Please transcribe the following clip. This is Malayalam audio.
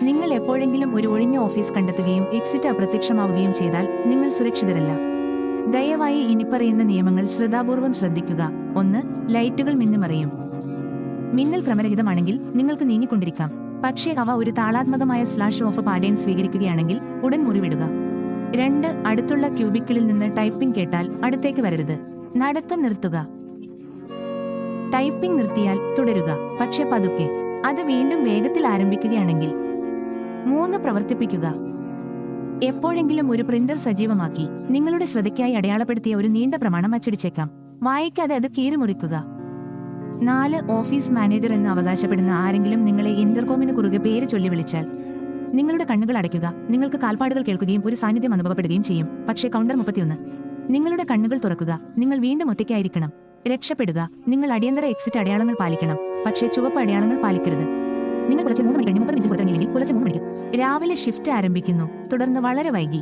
നിങ്ങൾ എപ്പോഴെങ്കിലും ഒരു ഒഴിഞ്ഞ ഓഫീസ് കണ്ടെത്തുകയും എക്സിറ്റ് അപ്രത്യക്ഷമാവുകയും ചെയ്താൽ നിങ്ങൾ സുരക്ഷിതരല്ല. ദയവായി ഇനിപ്പറയുന്ന നിയമങ്ങൾ ശ്രദ്ധാപൂർവം ശ്രദ്ധിക്കുക. 1. ലൈറ്റുകൾ മിന്നിമറിയും. മിന്നൽ ക്രമരഹിതമാണെങ്കിൽ നിങ്ങൾക്ക് നീങ്ങിക്കൊണ്ടിരിക്കാം. പക്ഷേ അവ ഒരു താളാത്മകമായ സ്ലാഷ് ഓഫ് പാറ്റേൺ സ്വീകരിക്കുകയാണെങ്കിൽ ഉടൻ മുറിവിടുക. 2. അടുത്തുള്ള ക്യൂബിക്കിളിൽ നിന്ന് ടൈപ്പിംഗ് കേട്ടാൽ അടുത്തേക്ക് വരരുത്. നടത്തം നിർത്തുക. ടൈപ്പിംഗ് നിർത്തിയാൽ തുടരുക, പക്ഷെ പതുക്കെ. അത് വീണ്ടും വേഗത്തിൽ ആരംഭിക്കുകയാണെങ്കിൽ 3. പ്രവർത്തിപ്പിക്കുക. എപ്പോഴെങ്കിലും ഒരു പ്രിന്റർ സജീവമാക്കി നിങ്ങളുടെ ശ്രദ്ധയ്ക്കായി അടയാളപ്പെടുത്തിയ ഒരു നീണ്ട പ്രമാണം അച്ചടിച്ചേക്കാം. വായിക്കാതെ അത് കീറിമുറിക്കുക. 4. ഓഫീസ് മാനേജർ എന്ന് അവകാശപ്പെടുന്ന ആരെങ്കിലും നിങ്ങളെ ഇന്റർകോമിന് കുറുകെ പേര് ചൊല്ലി വിളിച്ചാൽ നിങ്ങളുടെ കണ്ണുകൾ അടയ്ക്കുക. നിങ്ങൾക്ക് കാൽപ്പാടുകൾ കേൾക്കുകയും ഒരു സാന്നിധ്യം അനുഭവപ്പെടുകയും ചെയ്യും. പക്ഷേ കൗണ്ടർ 31. നിങ്ങളുടെ കണ്ണുകൾ തുറക്കുക. നിങ്ങൾ വീണ്ടും ഒറ്റയ്ക്കായിരിക്കണം. രക്ഷപ്പെടുക. നിങ്ങൾ അടിയന്തര എക്സിറ്റ് അടയാളങ്ങൾ പാലിക്കണം, പക്ഷേ ചുവപ്പ് അടയാളങ്ങൾ പാലിക്കരുത്. നിങ്ങൾ പുലർച്ചെ 3 മണി കഴിഞ്ഞ് 30 മിനിറ്റ് പുറത്തിറങ്ങിയില്ലെങ്കിൽ പുലർച്ചെ 3 മണിക്ക്. രാവിലെ ഷിഫ്റ്റ് ആരംഭിക്കുന്നു, തുടർന്ന് വളരെ വൈകി.